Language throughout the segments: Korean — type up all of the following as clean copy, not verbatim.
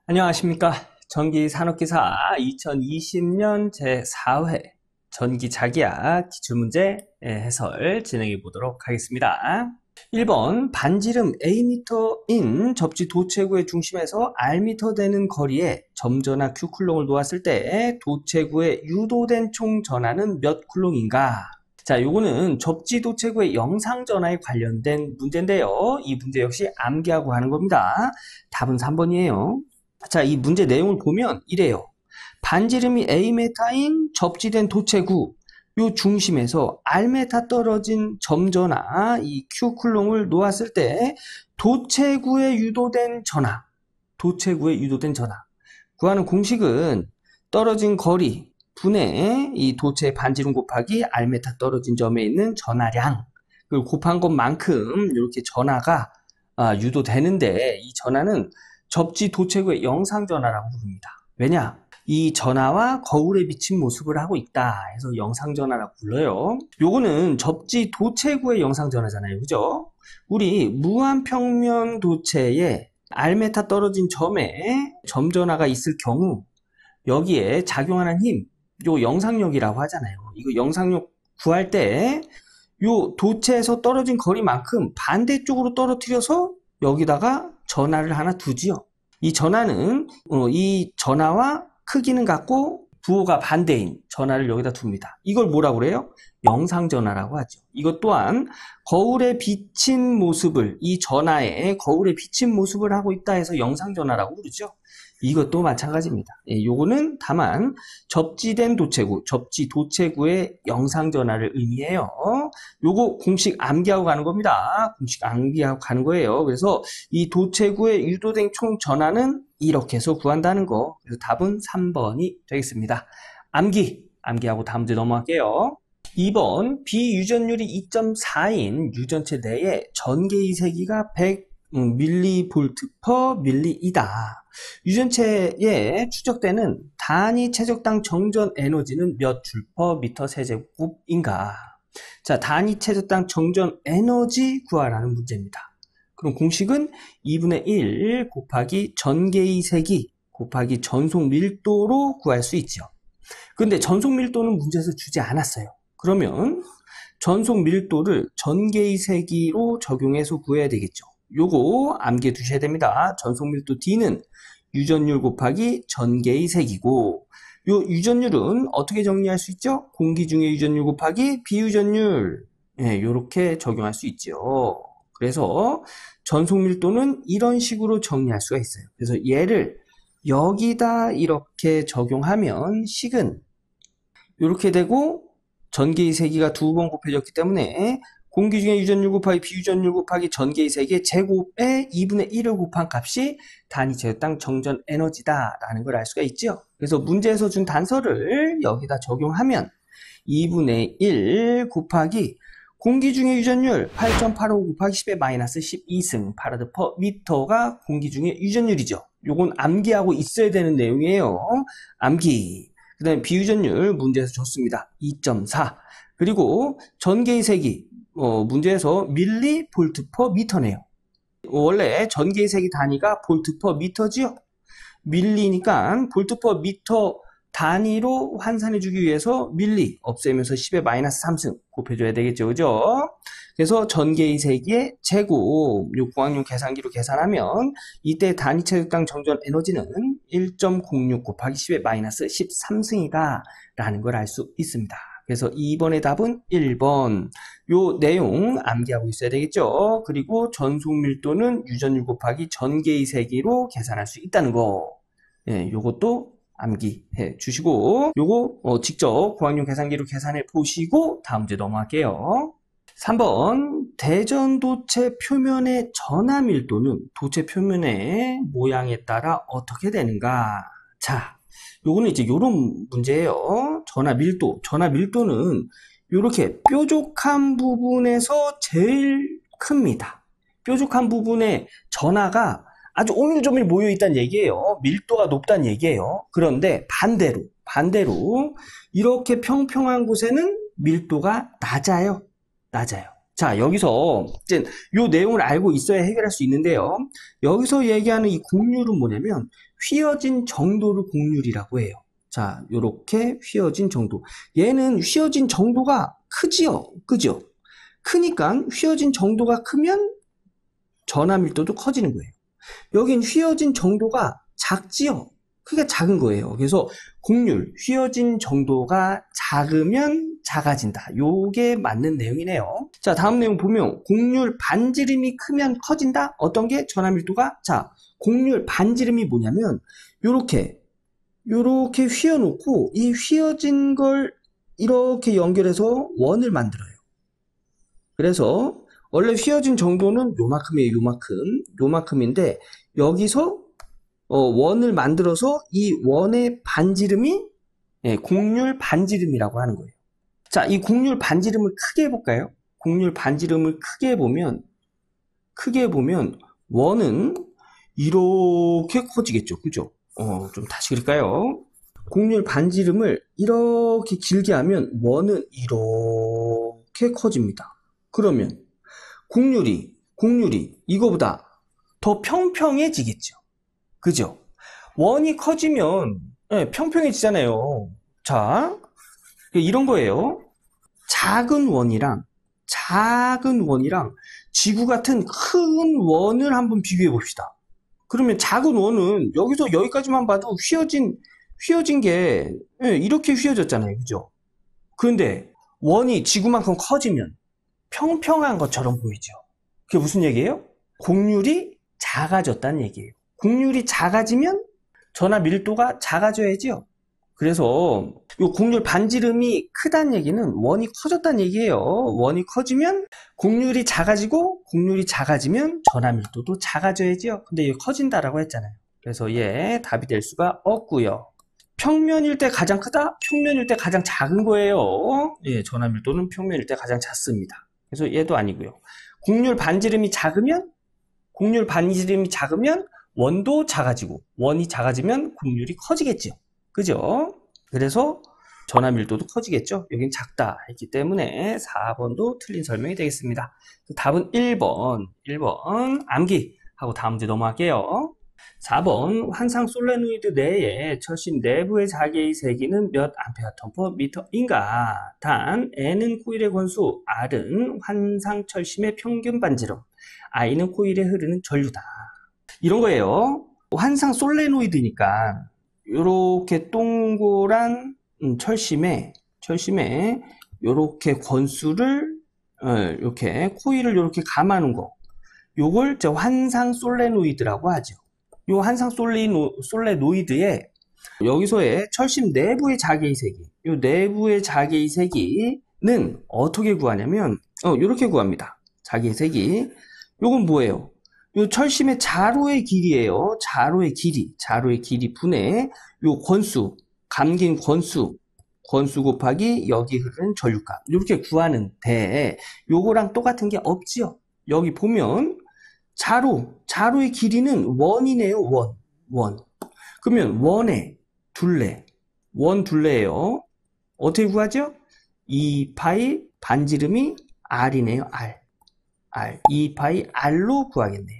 안녕하십니까. 전기산업기사 2020년 제4회 전기자기야 기출문제 해설 진행해 보도록 하겠습니다. 1번 반지름 Am인 접지 도체구의 중심에서 Rm 되는 거리에 점전화 Q쿨롱을 놓았을 때 도체구에 유도된 총 전하는 몇 쿨롱인가? 자, 요거는 접지 도체구의 영상 전하에 관련된 문제인데요. 이 문제 역시 암기하고 하는 겁니다. 답은 3번이에요. 자, 이 문제 내용을 보면 이래요. 반지름이 A인 접지된 도체구 요 중심에서 Rm 떨어진 점전하 이 Q쿨롱을 놓았을 때 도체구에 유도된 전하 구하는 공식은 떨어진 거리 분의 이 도체의 반지름 곱하기 Rm 떨어진 점에 있는 전하량 그걸 곱한 것만큼 이렇게 전하가 유도되는데 이 전하는 접지 도체구의 영상전하라고 부릅니다. 왜냐? 이 전하와 거울에 비친 모습을 하고 있다 해서 영상전하라고 불러요. 요거는 접지 도체구의 영상전하잖아요. 그죠? 우리 무한평면 도체에 Rm 떨어진 점에 점전하가 있을 경우 여기에 작용하는 힘, 요 영상력이라고 하잖아요. 이거 영상력 구할 때 요 도체에서 떨어진 거리만큼 반대쪽으로 떨어뜨려서 여기다가 전하를 하나 두지요. 이 전하는 이 전하와 크기는 같고 부호가 반대인 전하를 여기다 둡니다. 이걸 뭐라고 그래요? 영상전하라고 하죠. 이것 또한 거울에 비친 모습을 이 전하에 거울에 비친 모습을 하고 있다 해서 영상전하라고 부르죠. 이것도 마찬가지입니다. 요거는 다만 접지된 도체구, 접지 도체구의 영상전하를 의미해요. 요거 공식 암기하고 가는 겁니다. 공식 암기하고 가는 거예요. 그래서 이 도체구의 유도된 총 전하는 이렇게 해서 구한다는 거. 그래서 답은 3번이 되겠습니다. 암기하고 다음 문제 넘어갈게요. 2번 비유전율이 2.4인 유전체 내에 전개의 세기가 100 mV/m이다. 유전체에 추적되는 단위 최적당 정전 에너지는 몇 줄/m 세제곱인가? 자, 단위 최적당 정전 에너지 구하라는 문제입니다. 그럼 공식은 2분의 1 곱하기 전개의 세기 곱하기 전속 밀도로 구할 수 있죠. 그런데 전속 밀도는 문제에서 주지 않았어요. 그러면 전속 밀도를 전개의 세기로 적용해서 구해야 되겠죠. 요거 암기해 두셔야 됩니다. 전속밀도 D는 유전율 곱하기 전개의 세기고 요 유전율은 어떻게 정리할 수 있죠? 공기 중의 유전율 곱하기 비유전율 요렇게 적용할 수 있죠. 그래서 전속밀도는 이런 식으로 정리할 수가 있어요. 그래서 얘를 여기다 이렇게 적용하면 식은 요렇게 되고 전개의 세기가 2번 곱해졌기 때문에 공기 중에 유전율 곱하기 비유전율 곱하기 전개의 세기의 제곱에 2분의 1을 곱한 값이 단위 제곱당 정전 에너지다 라는 걸 알 수가 있죠. 그래서 문제에서 준 단서를 여기다 적용하면 2분의 1 곱하기 공기 중의 유전율 8.85 곱하기 10의 마이너스 12승 파라드 퍼 미터가 공기 중의 유전율이죠. 요건 암기하고 있어야 되는 내용이에요. 암기. 그 다음에 비유전율 문제에서 줬습니다. 2.4. 그리고 전개의 세기 문제에서 밀리볼트/미터네요. 원래 전개의 세기 단위가 볼트/미터지요. 밀리니까 볼트/미터 단위로 환산해주기 위해서 밀리 없애면서 10의 마이너스 3승 곱해줘야 되겠죠. 그죠? 그래서 전개의 세기의 제곱 요 공학용 계산기로 계산하면 이때 단위 체육당 정전 에너지는 1.06 곱하기 10의 마이너스 13승이다 라는 걸 알 수 있습니다. 그래서 2번의 답은 1번. 요 내용 암기하고 있어야 되겠죠. 그리고 전속 밀도는 유전율 곱하기 전개의 세기로 계산할 수 있다는 거. 요것도 암기해 주시고 요거 직접 공학용 계산기로 계산해 보시고 다음 문제 넘어갈게요. 3번 대전 도체 표면의 전하 밀도는 도체 표면의 모양에 따라 어떻게 되는가? 자, 요거는 이제 요런 문제예요. 전하 밀도는 요렇게 뾰족한 부분에서 제일 큽니다. 뾰족한 부분에 전하가 아주 오밀조밀 모여 있다는 얘기예요. 밀도가 높다는 얘기예요. 그런데 반대로 이렇게 평평한 곳에는 밀도가 낮아요. 자, 여기서 이제 요 내용을 알고 있어야 해결할 수 있는데요. 여기서 얘기하는 이 곡률은 뭐냐면 휘어진 정도를 곡률이라고 해요. 자, 요렇게 휘어진 정도. 얘는 휘어진 정도가 크지요? 그죠? 크니까 휘어진 정도가 크면 전하 밀도도 커지는 거예요. 여긴 휘어진 정도가 작지요? 크게 작은 거예요. 그래서 곡률, 휘어진 정도가 작으면 작아진다. 요게 맞는 내용이네요. 자, 다음 내용 보면 곡률 반지름이 크면 커진다? 어떤 게 전하 밀도가? 자, 곡률 반지름이 뭐냐면 요렇게 휘어놓고 이 휘어진 걸 이렇게 연결해서 원을 만들어요. 그래서 원래 휘어진 정도는 요만큼이에요. 요만큼인데 여기서 원을 만들어서 이 원의 반지름이 곡률 반지름이라고 하는 거예요. 자, 이 곡률 반지름을 크게 해볼까요? 곡률 반지름을 크게 보면 원은 이렇게 커지겠죠. 그죠? 좀 다시 그릴까요? 곡률 반지름을 이렇게 길게 하면 원은 이렇게 커집니다. 그러면 곡률이 이거보다 더 평평해지겠죠. 그죠? 원이 커지면 평평해지잖아요. 자, 이런 거예요. 작은 원이랑 지구 같은 큰 원을 한번 비교해 봅시다. 그러면 작은 원은 여기서 여기까지만 봐도 휘어진 게 이렇게 휘어졌잖아요. 그죠? 그런데 원이 지구만큼 커지면 평평한 것처럼 보이죠. 그게 무슨 얘기예요? 곡률이 작아졌다는 얘기예요. 곡률이 작아지면 전하 밀도가 작아져야죠. 그래서 이 곡률 반지름이 크다는 얘기는 원이 커졌다는 얘기예요. 원이 커지면 곡률이 작아지고 곡률이 작아지면 전하 밀도도 작아져야죠. 근데 이게 커진다라고 했잖아요. 그래서 얘 답이 될 수가 없고요. 평면일 때 가장 크다? 평면일 때 가장 작은 거예요. 예, 전하 밀도는 평면일 때 가장 작습니다. 그래서 얘도 아니고요. 곡률 반지름이 작으면 원도 작아지고 원이 작아지면 곡률이 커지겠죠. 그죠? 그래서 전하 밀도도 커지겠죠. 여긴 작다 했기 때문에 4번도 틀린 설명이 되겠습니다. 답은 1번 암기하고 다음 문제 넘어갈게요. 4번 환상 솔레노이드 내에 철심 내부의 자기의 세기는 몇 암페어 턴퍼 미터인가? 단 N은 코일의 권수, R은 환상 철심의 평균 반지름, I는 코일에 흐르는 전류다. 이런 거예요. 환상 솔레노이드니까 이렇게 동그란 철심에 이렇게 권수를 이렇게 코일을 이렇게 감아놓은 거, 요걸 이제 환상 솔레노이드라고 하죠. 요 환상 솔레노이드에 여기서의 철심 내부의 자기의 세기, 요 내부의 자기의 세기는 어떻게 구하냐면 이렇게 구합니다. 자기의 세기. 요건 뭐예요? 요 철심의 자로의 길이에요. 자로의 길이 분의 요 권수, 감긴 권수 곱하기 여기 흐르는 전류값. 이렇게 구하는데 요거랑 똑같은 게 없지요. 여기 보면 자로의 길이는 원이네요. 원. 그러면 원의 둘레예요. 어떻게 구하죠? 2파이 반지름이 R이네요. R. 2파이 R로 구하겠네요.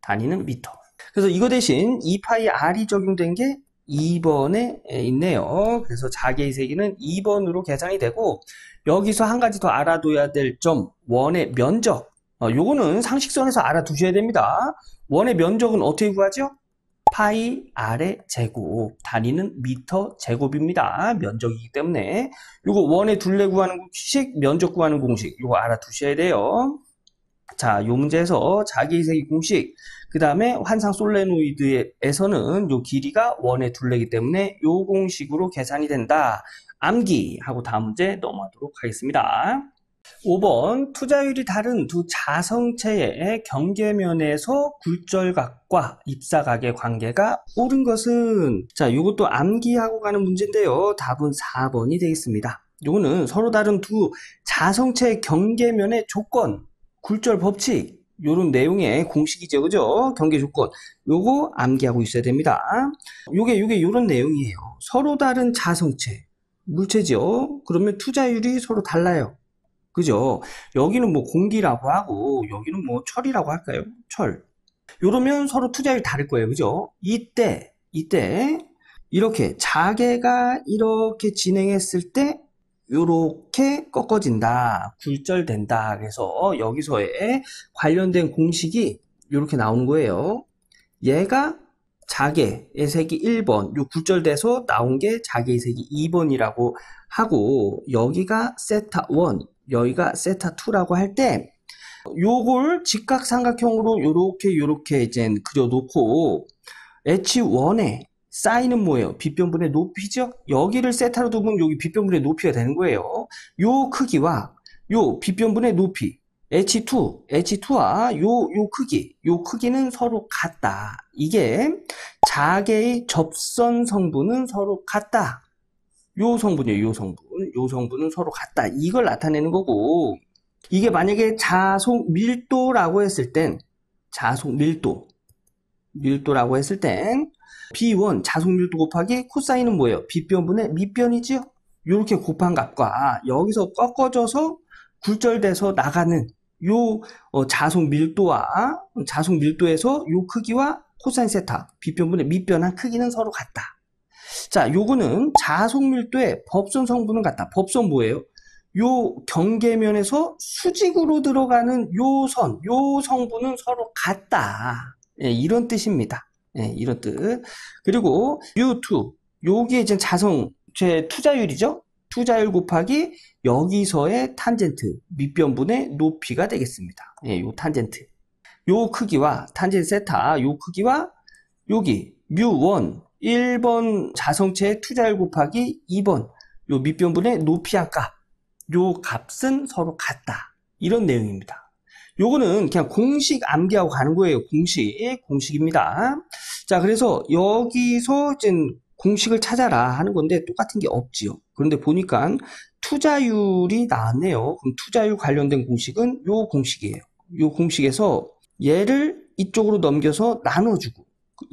단위는 미터. 그래서 이거 대신 2파이 R이 적용된 게 2번에 있네요. 그래서 자기의 세기는 2번으로 계산이 되고, 여기서 한 가지 더 알아둬야 될 점, 원의 면적. 요거는 상식선에서 알아두셔야 됩니다. 원의 면적은 어떻게 구하죠? 파이 R의 제곱, 단위는 미터 제곱입니다. 면적이기 때문에 요거 원의 둘레 구하는 공식, 면적 구하는 공식, 요거 알아두셔야 돼요. 자, 요 문제에서 자기의 세기 공식, 그 다음에 환상 솔레노이드에서는 요 길이가 원의 둘레이기 때문에 요 공식으로 계산이 된다. 암기하고 다음 문제 넘어가도록 하겠습니다. 5번 투자율이 다른 두 자성체의 경계면에서 굴절각과 입사각의 관계가 옳은 것은, 자, 이것도 암기하고 가는 문제인데요. 답은 4번이 되겠습니다. 요거는 서로 다른 두 자성체의 경계면의 조건, 굴절 법칙, 요런 내용의 공식이죠. 그죠? 경계 조건. 요거 암기하고 있어야 됩니다. 요게 요런 내용이에요. 서로 다른 자성체, 물체죠. 그러면 투자율이 서로 달라요. 그죠? 여기는 뭐 공기라고 하고 여기는 뭐 철이라고 할까요? 철. 이러면 서로 투자율이 다를 거예요. 그죠? 이때 이렇게 자개가 이렇게 진행했을 때 이렇게 꺾어진다. 굴절된다. 그래서 여기서의 관련된 공식이 이렇게 나오는 거예요. 얘가 자개의 색이 1번, 요 굴절돼서 나온 게 자개의 색이 2번이라고 하고, 여기가 세타 1, 여기가 세타 2라고 할 때, 요걸 직각삼각형으로 요렇게 이제 그려놓고, H1에 사인은 뭐예요? 빗변분의 높이죠? 여기를 세타로 두면 여기 빗변분의 높이가 되는 거예요. 요 크기와 요 빗변분의 높이, H2와 요 크기는 서로 같다. 이게 자개의 접선 성분은 서로 같다. 요 성분이에요, 요 성분은 서로 같다. 이걸 나타내는 거고, 이게 만약에 자속 밀도라고 했을 땐, 밀도라고 했을 땐, B1 자속 밀도 곱하기 코사인은 뭐예요? 빗변분의 밑변이지요? 요렇게 곱한 값과 여기서 꺾어져서 굴절돼서 나가는 요 자속 밀도에서 요 크기와 코사인 세타, 빗변분의 밑변한 크기는 서로 같다. 자, 요거는 자속 밀도의 법선 성분은 같다. 법선 뭐예요? 요 경계면에서 수직으로 들어가는 요 성분은 서로 같다. 예, 이런 뜻입니다. 예, 이런 뜻. 그리고 U2, 요게 이제 자성체 투자율이죠? 투자율 곱하기 여기서의 탄젠트, 밑변분의 높이가 되겠습니다. 예, 요 탄젠트. 요 크기와 탄젠트 세타, 요 크기와 여기 뮤1, 1번 자성체의 투자율 곱하기 2번, 요 밑변분의 높이 한 값, 요 값은 서로 같다. 이런 내용입니다. 요거는 그냥 공식 암기하고 가는 거예요. 공식입니다. 자, 그래서 여기서 이제 공식을 찾아라 하는 건데 똑같은 게 없지요. 그런데 보니까 투자율이 나왔네요. 그럼 투자율 관련된 공식은 요 공식이에요. 요 공식에서 얘를 이쪽으로 넘겨서 나눠주고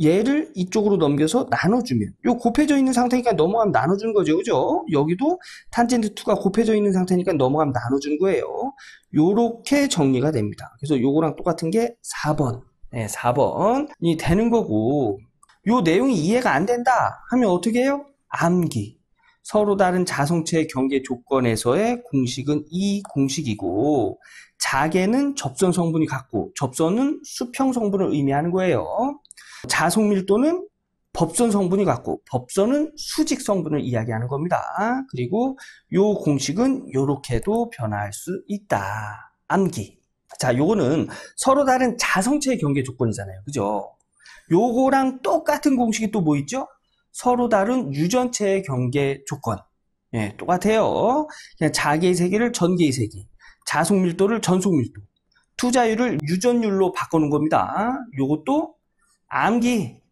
얘를 이쪽으로 넘겨서 나눠주면 요 곱해져 있는 상태니까 넘어가면 나눠주는 거죠. 그죠? 여기도 탄젠트 2가 곱해져 있는 상태니까 넘어가면 나눠주는 거예요. 요렇게 정리가 됩니다. 그래서 요거랑 똑같은 게 4번. 네, 4번이 되는 거고 요 내용이 이해가 안 된다 하면 어떻게 해요? 암기. 서로 다른 자성체의 경계 조건에서의 공식은 이 공식이고 자개는 접선 성분이 같고 접선은 수평 성분을 의미하는 거예요. 자속 밀도는 법선 성분이 같고 법선은 수직 성분을 이야기하는 겁니다. 그리고 요 공식은 요렇게도 변화할 수 있다. 암기. 자, 요거는 서로 다른 자성체의 경계 조건이잖아요. 그죠? 요거랑 똑같은 공식이 또 뭐 있죠? 서로 다른 유전체의 경계 조건. 예, 똑같아요. 그냥 자개의 세기를 전개의 세기, 자속 밀도를 전속 밀도, 투자율을 유전율로 바꾸는 겁니다. 요것도 암기.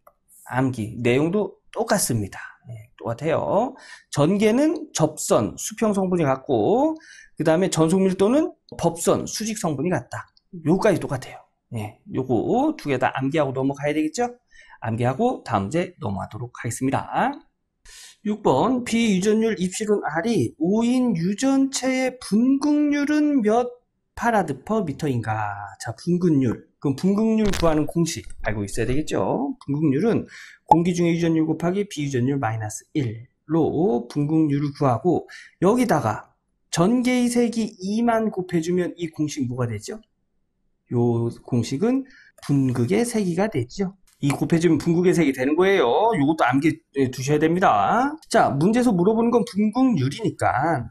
내용도 똑같습니다. 예, 똑같아요. 전개는 접선, 수평 성분이 같고, 그 다음에 전속 밀도는 법선, 수직 성분이 같다. 요거까지 똑같아요. 예, 요거 두 개 다 암기하고 넘어가야 되겠죠? 암기하고 다음 문제 넘어가도록 하겠습니다. 6번 비유전율 입실은 R이 5인 유전체의 분극률은 몇 파라드 퍼 미터인가? 자, 분극률. 그럼 분극률 구하는 공식 알고 있어야 되겠죠? 분극률은 공기 중의 유전율 곱하기 비유전율 마이너스 1로 분극률을 구하고 여기다가 전개의 색이 2만 곱해주면 이 공식 뭐가 되죠? 요 공식은 분극의 세기가 되죠. 이 곱해주면 분극의 색이 되는 거예요. 이것도 암기 두셔야 됩니다. 자, 문제에서 물어보는 건 분극률이니까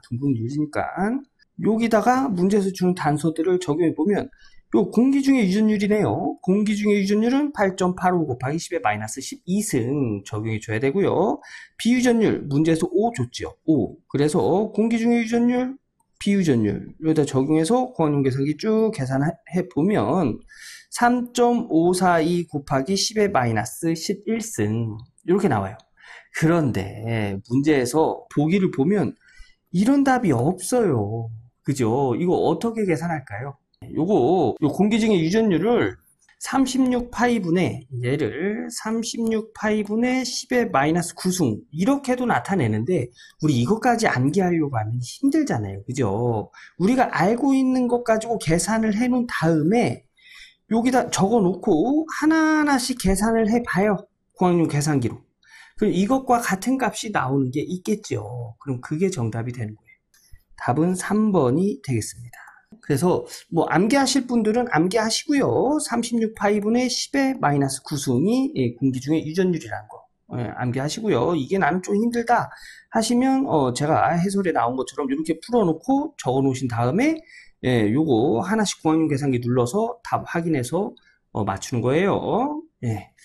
여기다가 문제에서 주는 단서들을 적용해 보면 요 공기 중의 유전율이네요. 공기 중의 유전율은 8.85 곱하기 10의 마이너스 12승 적용해 줘야 되고요. 비유전율 문제에서 5 줬죠. 5. 그래서 공기 중의 유전율, 비유전율 여기다 적용해서 고환용 계산기 쭉 계산해 보면 3.542 곱하기 10의 마이너스 11승 이렇게 나와요. 그런데 문제에서 보기를 보면 이런 답이 없어요. 그죠? 이거 어떻게 계산할까요? 요 공기 중의 유전율을 36파이분의 얘를 36파이분의 10의 마이너스 9승 이렇게도 나타내는데 우리 이것까지 암기하려고 하면 힘들잖아요. 그죠? 우리가 알고 있는 것 가지고 계산을 해 놓은 다음에 여기다 적어 놓고 하나하나씩 계산을 해 봐요. 고학년 계산기로. 그럼 이것과 같은 값이 나오는 게 있겠죠. 그럼 그게 정답이 되는 거예요. 답은 3번이 되겠습니다. 그래서 뭐 암기하실 분들은 암기하시고요. 36파이분의 10의 마이너스 9승이 공기 중의 유전율이라는 거 암기하시고요. 이게 나는 좀 힘들다 하시면 제가 해설에 나온 것처럼 이렇게 풀어놓고 적어 놓으신 다음에 요거 하나씩 고학년 계산기 눌러서 답 확인해서 맞추는 거예요.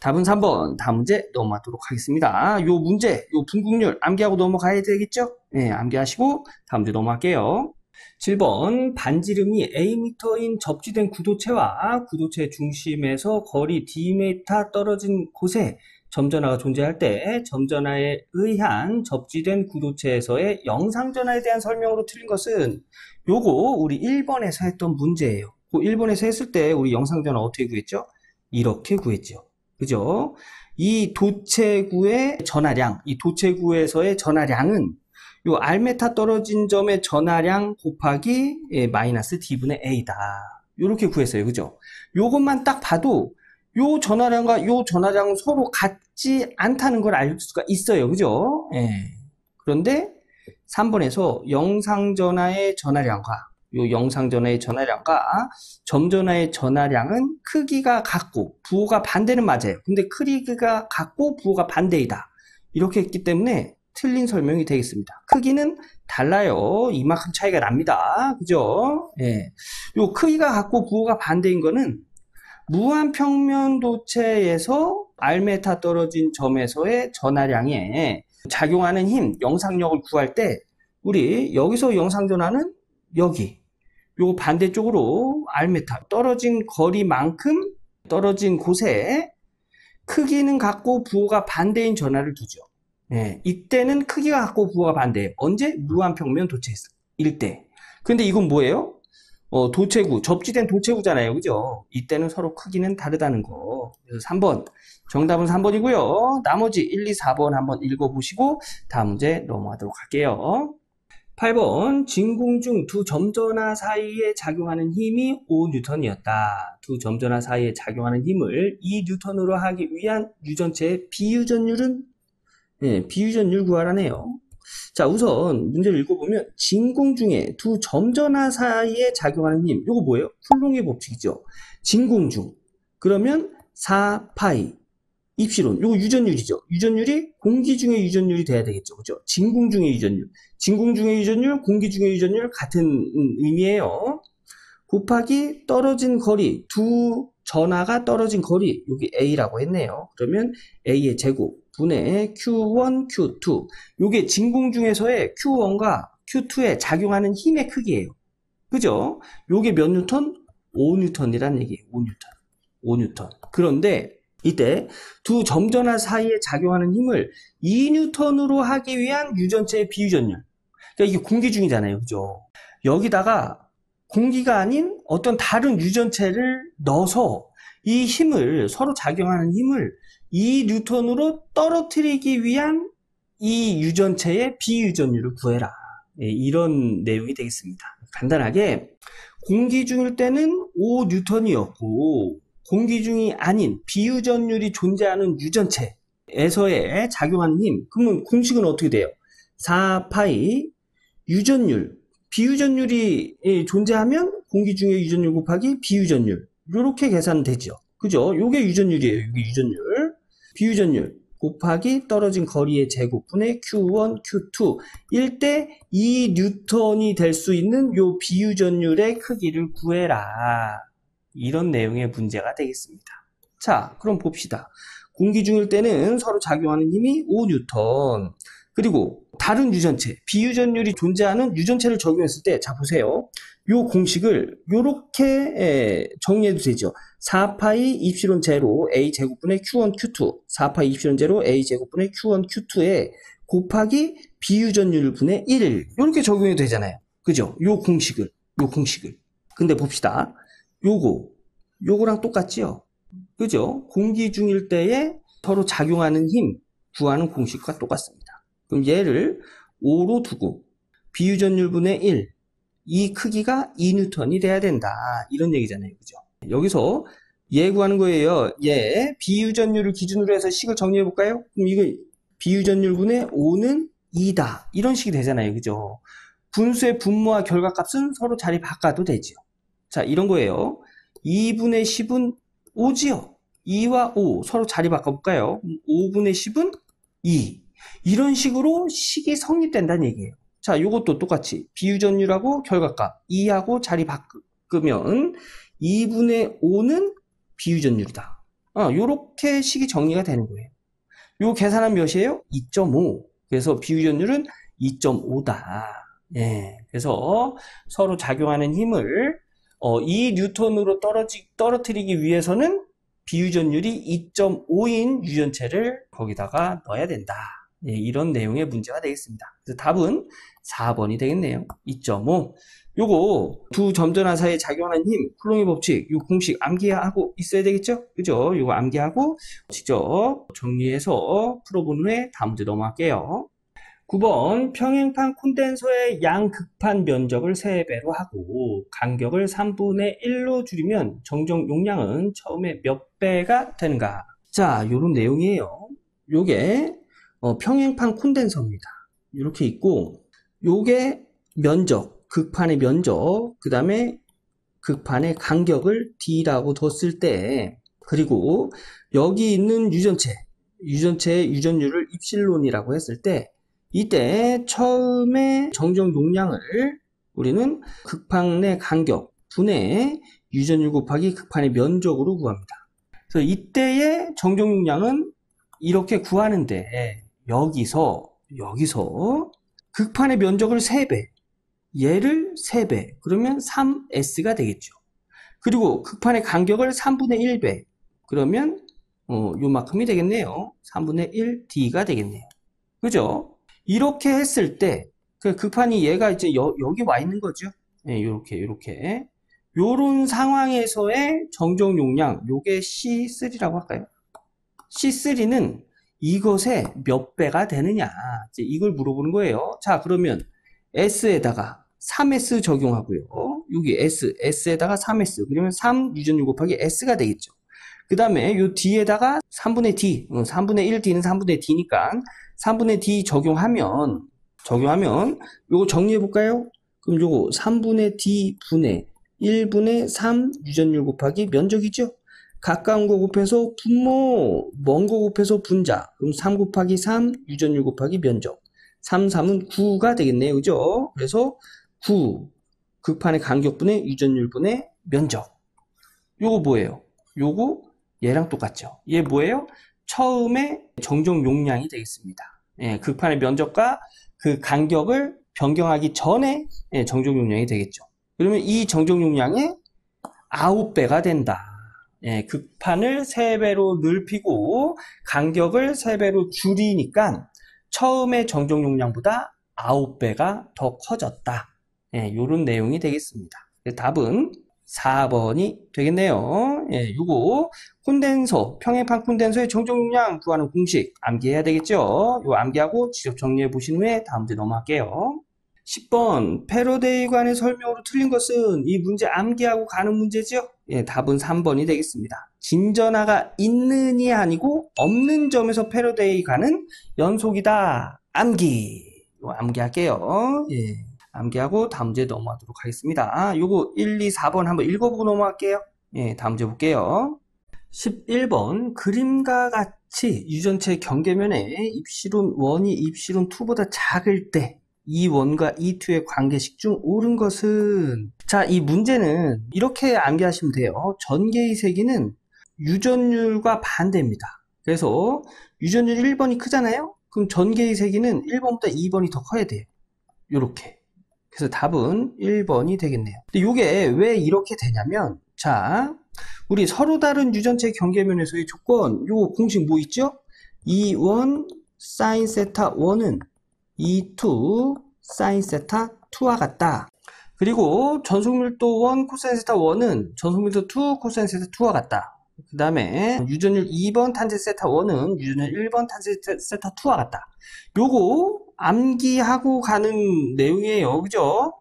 답은 3번. 다음 문제 넘어가도록 하겠습니다. 요 문제, 요 분국률 암기하고 넘어가야 되겠죠? 암기하시고 다음 문제 넘어갈게요. 7번 반지름이 Am인 접지된 구도체와 구도체 중심에서 거리 Dm 떨어진 곳에 점전하가 존재할 때 점전하에 의한 접지된 구도체에서의 영상전하에 대한 설명으로 틀린 것은 요거 우리 1번에서 했던 문제예요. 그 1번에서 했을 때 우리 영상전하 어떻게 구했죠? 이렇게 구했죠. 그죠? 이 도체구의 전하량, 이 도체구에서의 전하량은 요 R메타 떨어진 점의 전하량 곱하기 마이너스 D분의 A다. 요렇게 구했어요. 그죠? 요것만 딱 봐도 요 전하량과 요 전하량은 서로 같지 않다는 걸 알 수가 있어요. 그죠? 그런데 3번에서 영상전하의 전하량과 요 영상전하의 전하량과 점전하의 전하량은 크기가 같고 부호가 반대는 맞아요. 근데 크기가 같고 부호가 반대이다. 이렇게 했기 때문에 틀린 설명이 되겠습니다. 크기는 달라요. 이만큼 차이가 납니다. 그죠? 요 크기가 같고 부호가 반대인 거는 무한평면 도체에서 R메타 떨어진 점에서의 전하량에 작용하는 힘, 영상력을 구할 때 우리 여기서 영상전하는 여기 요 반대쪽으로 R메타 떨어진 거리만큼 떨어진 곳에 크기는 같고 부호가 반대인 전하를 두죠. 이때는 크기가 같고 부호가 반대예요. 언제? 무한평면 도체일 때. 근데 이건 뭐예요? 도체구, 접지된 도체구잖아요. 그죠? 이때는 서로 크기는 다르다는 거. 그래서 3번. 정답은 3번이고요. 나머지 1, 2, 4번 한번 읽어보시고 다음 문제 넘어가도록 할게요. 8번. 진공 중 두 점전하 사이에 작용하는 힘이 5N이었다. 두 점전하 사이에 작용하는 힘을 2N으로 하기 위한 유전체의 비유전율은 비유전율 구하라네요. 자, 우선 문제를 읽어보면 진공 중에 두 점전하 사이에 작용하는 힘, 이거 뭐예요? 쿨롱의 법칙이죠. 진공 중. 그러면 4파이 입시론, 이거 유전율이죠. 유전율이 공기 중의 유전율이 돼야 되겠죠. 그죠? 진공 중의 유전율. 진공 중의 유전율, 공기 중의 유전율 같은 의미예요. 곱하기 떨어진 거리, 두 전하가 떨어진 거리, 여기 A라고 했네요. 그러면 A의 제곱 분의 Q1, Q2. 요게 진공 중에서의 Q1과 Q2에 작용하는 힘의 크기예요. 그죠? 요게 몇 뉴턴? 5뉴턴이라는 얘기예요. 5뉴턴. 그런데 이때 두 점전하 사이에 작용하는 힘을 2뉴턴으로 하기 위한 유전체의 비유전율. 그러니까 이게 공기 중이잖아요. 그죠? 여기다가 공기가 아닌 어떤 다른 유전체를 넣어서 이 힘을, 서로 작용하는 힘을 2뉴턴으로 떨어뜨리기 위한 이 유전체의 비유전율을 구해라. 이런 내용이 되겠습니다. 간단하게 공기 중일 때는 5뉴턴이었고 공기 중이 아닌 비유전율이 존재하는 유전체에서의 작용하는 힘, 그러면 공식은 어떻게 돼요? 4파이 유전율, 비유전율이 존재하면 공기 중의 유전율 곱하기 비유전율, 이렇게 계산되죠. 그죠? 요게 유전율이에요. 요게 유전율. 비유전율 곱하기 떨어진 거리의 제곱분의 Q1, Q2 일 때 2뉴턴이 될 수 있는 요 비유전율의 크기를 구해라. 이런 내용의 문제가 되겠습니다. 자, 그럼 봅시다. 공기 중일 때는 서로 작용하는 힘이 5뉴턴. 그리고 다른 유전체, 비유전율이 존재하는 유전체를 적용했을 때, 자 보세요. 요 공식을 요렇게 정리해도 되죠. 4파이 입시론 제로 A 제곱분의 Q1, Q2 4파이 입시론 제로 A 제곱분의 Q1, Q2에 곱하기 비유전율 분의 1 이렇게 적용해도 되잖아요. 그죠? 요 공식을. 근데 봅시다. 요거랑 똑같지요? 그죠? 공기 중일 때에 서로 작용하는 힘 구하는 공식과 똑같습니다. 그럼 얘를 5로 두고 비유전율분의 1, 이 크기가 2N이 돼야 된다. 이런 얘기잖아요. 그죠? 여기서 얘 구하는 거예요. 얘 비유전율을 기준으로 해서 식을 정리해 볼까요? 그럼 이거 비유전율분의 5는 2다. 이런 식이 되잖아요. 그죠? 분수의 분모와 결과값은 서로 자리 바꿔도 되죠. 자, 이런 거예요. 2분의 10은 5지요. 2와 5 서로 자리 바꿔볼까요? 5분의 10은 2. 이런 식으로 식이 성립된다는 얘기예요. 자, 이것도 똑같이 비유전율하고 결과값 2하고 자리 바꾸면 2분의 5는 비유전율이다. 요렇게 식이 정리가 되는 거예요. 요 계산은 몇이에요? 2.5. 그래서 비유전율은 2.5다. 예. 그래서 서로 작용하는 힘을 2N으로 떨어뜨리기 위해서는 비유전율이 2.5인 유전체를 거기다가 넣어야 된다. 예, 이런 내용의 문제가 되겠습니다. 그래서 답은 4번이 되겠네요. 2.5. 요거 두 점전화 사이에 작용하는 힘, 쿨롱의 법칙, 요 공식 암기하고 있어야 되겠죠? 그죠? 요거 암기하고 직접 정리해서 풀어본 후에 다음 문제 넘어갈게요. 9번 평행판 콘덴서의 양극판 면적을 3배로 하고 간격을 3분의 1로 줄이면 정정 용량은 처음에 몇 배가 되는가? 자, 요런 내용이에요. 요게 평행판 콘덴서입니다. 이렇게 있고 요게 면적, 극판의 면적, 그 다음에 극판의 간격을 D라고 뒀을 때 그리고 여기 있는 유전체의 유전율을 입실론이라고 했을 때 이때 처음에 정정 용량을 우리는 극판의 간격 분의 유전율 곱하기 극판의 면적으로 구합니다. 그래서 이때의 정정 용량은 이렇게 구하는데 여기서 극판의 면적을 3배, 얘를 3배, 그러면 3S가 되겠죠. 그리고 극판의 간격을 3분의 1배, 그러면 요만큼이 되겠네요. 3분의 1D가 되겠네요. 그죠? 이렇게 했을 때 그 극판이 얘가 이제 여기 와 있는 거죠. 네, 요렇게 요런 상황에서의 정정 용량 요게 C3라고 할까요? C3는 이것의 몇 배가 되느냐 이제 이걸 물어보는 거예요. 자, 그러면 S에다가 3S 적용하고요. 여기 S에다가 3S 그러면 3 유전율 곱하기 S가 되겠죠. 그 다음에 요 D에다가 3분의 D 3분의 1D는 3분의 D니까 3분의 D 적용하면 요거 정리해 볼까요? 그럼 요거 3분의 D 분의 1분의 3 유전율 곱하기 면적이죠. 가까운 거 곱해서 분모, 먼 거 곱해서 분자. 그럼 3 곱하기 3 유전율 곱하기 면적. 3, 3은 9가 되겠네요. 그죠? 그래서 9 극판의 간격분의 유전율분의 면적. 요거 뭐예요? 요거 얘랑 똑같죠. 얘 뭐예요? 처음에 정정 용량이 되겠습니다. 예, 극판의 면적과 그 간격을 변경하기 전에 정정 용량이 되겠죠. 그러면 이 정정 용량의 9배가 된다. 예, 극판을 3배로 넓히고 간격을 3배로 줄이니까 처음에 정정 용량보다 9배가 더 커졌다. 예, 요런 내용이 되겠습니다. 답은 4번이 되겠네요. 예, 요거 콘덴서, 평행판 콘덴서의 정정 용량 구하는 공식 암기해야 되겠죠. 요 암기하고 직접 정리해 보신 후에 다음 문제 넘어갈게요. 10번 패러데이 관의 설명으로 틀린 것은 이 문제 암기하고 가는 문제죠. 예, 답은 3번이 되겠습니다. 진전화가 있는이 아니고 없는 점에서 패러데이 관은 연속이다. 암기. 요 암기할게요. 예. 암기하고 다음 문제 넘어가도록 하겠습니다. 요거 1, 2, 4번 한번 읽어보고 넘어갈게요. 예, 다음 문제 볼게요. 11번 그림과 같이 유전체 경계면에 입실론 1이 입실론 2보다 작을 때 E1과 E2의 관계식 중 옳은 것은 자, 이 문제는 이렇게 암기하시면 돼요. 전개의 세기는 유전율과 반대입니다. 그래서 유전율 1번이 크잖아요. 그럼 전개의 세기는 1번보다 2번이 더 커야 돼요. 요렇게. 그래서 답은 1번이 되겠네요. 근데 이게 왜 이렇게 되냐면 자, 우리 서로 다른 유전체 경계면에서의 조건 요 공식 뭐 있죠? E1 sin 세타 1은 E2 sin 세타 2와 같다. 그리고 전속밀도 1 코사인 세타 1은 전속밀도 2 코사인 세타 2와 같다. 그 다음에 유전율 2번 탄젠트 세타 1은 유전율 1번 탄젠트 세타 2와 같다. 요거 암기하고 가는 내용이에요. 그죠?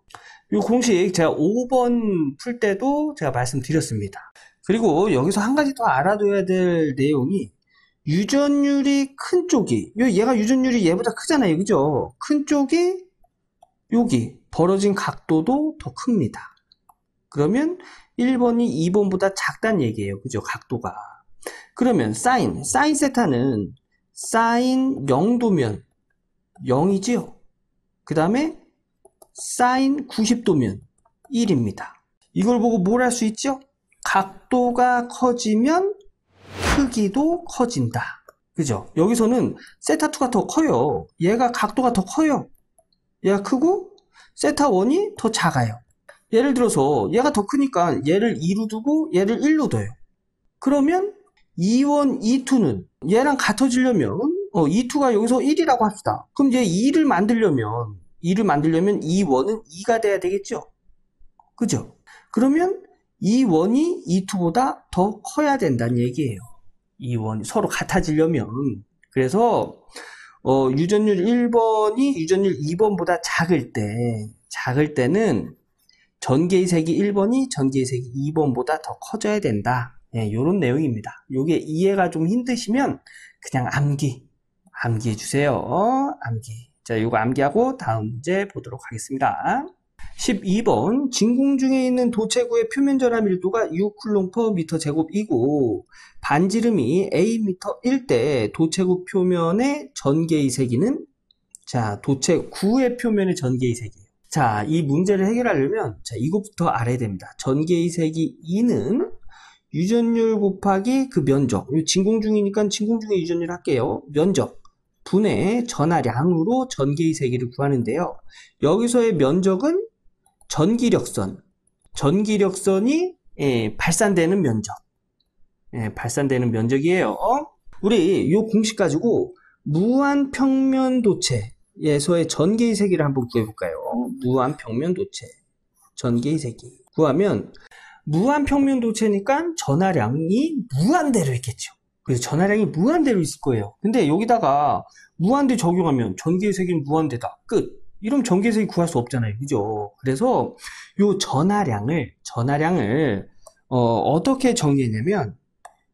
요 공식 제가 5번 풀 때도 제가 말씀드렸습니다. 그리고 여기서 한 가지 더 알아둬야 될 내용이 유전율이 큰 쪽이, 얘가 유전율이 얘보다 크잖아요. 그죠? 큰 쪽이 여기 벌어진 각도도 더 큽니다. 그러면 1번이 2번보다 작다는 얘기예요. 그죠? 각도가. 그러면 사인 세타는 사인 0도면 0이지요. 그 다음에 사인 90도면 1입니다. 이걸 보고 뭘 할 수 있죠? 각도가 커지면 크기도 커진다. 그죠? 여기서는 세타2가 더 커요. 얘가 각도가 더 커요. 얘가 크고 세타1이 더 작아요. 예를 들어서 얘가 더 크니까 얘를 2로 두고 얘를 1로 둬요. 그러면 E1, E2는 얘랑 같아지려면 E2가 여기서 1이라고 합시다. 그럼 얘 2를 만들려면 E1은 2가 돼야 되겠죠? 그죠? 그러면 E1이 E2보다 더 커야 된다는 얘기예요. E1이 서로 같아지려면. 그래서 유전율 1번이 유전율 2번보다 작을 때는 전개의 색이 1번이 전개의 색이 2번보다 더 커져야 된다. 예, 요런 내용입니다. 요게 이해가 좀 힘드시면 그냥 암기해 주세요. 암기. 자, 요거 암기하고 다음 문제 보도록 하겠습니다. 12번 진공 중에 있는 도체구의 표면 전하 밀도가 6쿨롱/미터 제곱이고 반지름이 Am일 때 도체구 표면의 전개의 세기는, 자, 도체구의 표면의 전개의 세기. 자, 이 문제를 해결하려면, 자, 이것부터 알아야 됩니다. 전개의 세기 2는 유전율 곱하기 그 면적. 진공 중이니까 진공 중의 유전율 할게요. 면적 분의 전하량으로 전개의 세기를 구하는데요. 여기서의 면적은 전기력선이 발산되는 면적. 발산되는 면적이에요. 우리 이 공식 가지고 무한평면 도체에서의 전개의 세기를 한번 구해볼까요? 무한평면 도체 전개의 세기 구하면, 무한평면 도체니까 전하량이 무한대로 있겠죠. 그래서 전하량이 무한대로 있을 거예요. 근데 여기다가 무한대 적용하면 전개의 세기는 무한대다. 끝. 이러면 전개의 세기 구할 수 없잖아요. 그죠? 그래서 요 전하량을 어떻게 정리했냐면,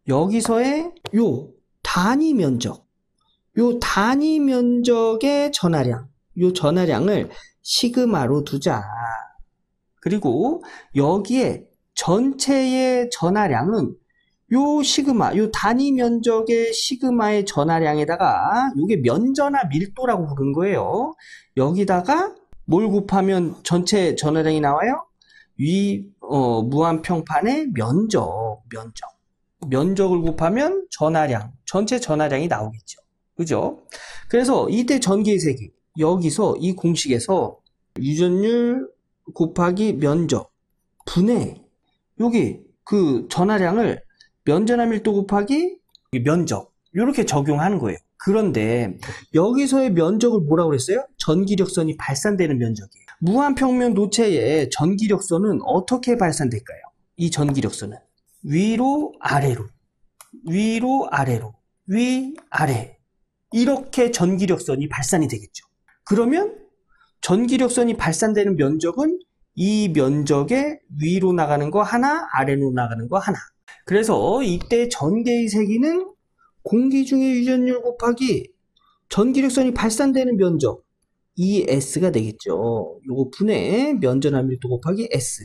여기서의 요 단위 면적의 전하량, 요 전하량을 시그마로 두자. 그리고 여기에 전체의 전하량은 요 단위 면적의 시그마의 전하량에다가 요게 면전하 밀도라고 부른 거예요. 여기다가 뭘 곱하면 전체 전하량이 나와요? 무한평판의 면적을 곱하면 전체 전하량이 나오겠죠. 그죠? 그래서 이때 전개의 세기, 여기서 이 공식에서 유전율 곱하기 면적 분의 여기 그 전하량을 면전하 밀도 곱하기 면적, 이렇게 적용하는 거예요. 그런데 여기서의 면적을 뭐라고 그랬어요? 전기력선이 발산되는 면적이에요. 무한평면 도체의 전기력선은 어떻게 발산될까요? 이 전기력선은 위로 아래로 위아래 이렇게 전기력선이 발산이 되겠죠. 그러면 전기력선이 발산되는 면적은 이 면적의 위로 나가는 거 하나, 아래로 나가는 거 하나. 그래서 이때 전개의 세기는 공기 중의 유전율 곱하기 전기력선이 발산되는 면적, ES가 되겠죠. 요거 분의 면전하 밀도 곱하기 S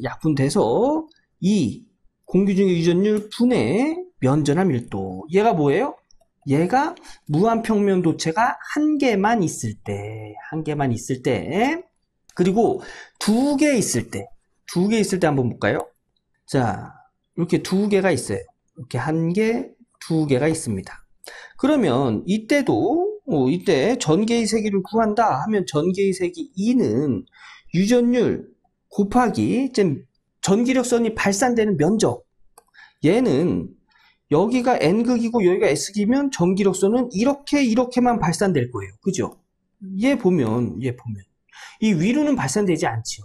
약분돼서 E 공기 중의 유전율 분의 면전하 밀도. 얘가 뭐예요? 얘가 무한평면 도체가 한 개만 있을 때, 그리고 두 개 있을 때 한번 볼까요? 자, 이렇게 두 개가 있어요. 이렇게 한 개, 두 개가 있습니다. 그러면 이때 전개의 세기를 구한다 하면 전개의 세기 2는 유전율 곱하기 전기력선이 발산되는 면적. 얘는 여기가 N극이고 여기가 S극이면 전기력선은 이렇게만 발산될 거예요. 그죠? 얘 보면 이 위로는 발산되지 않지요.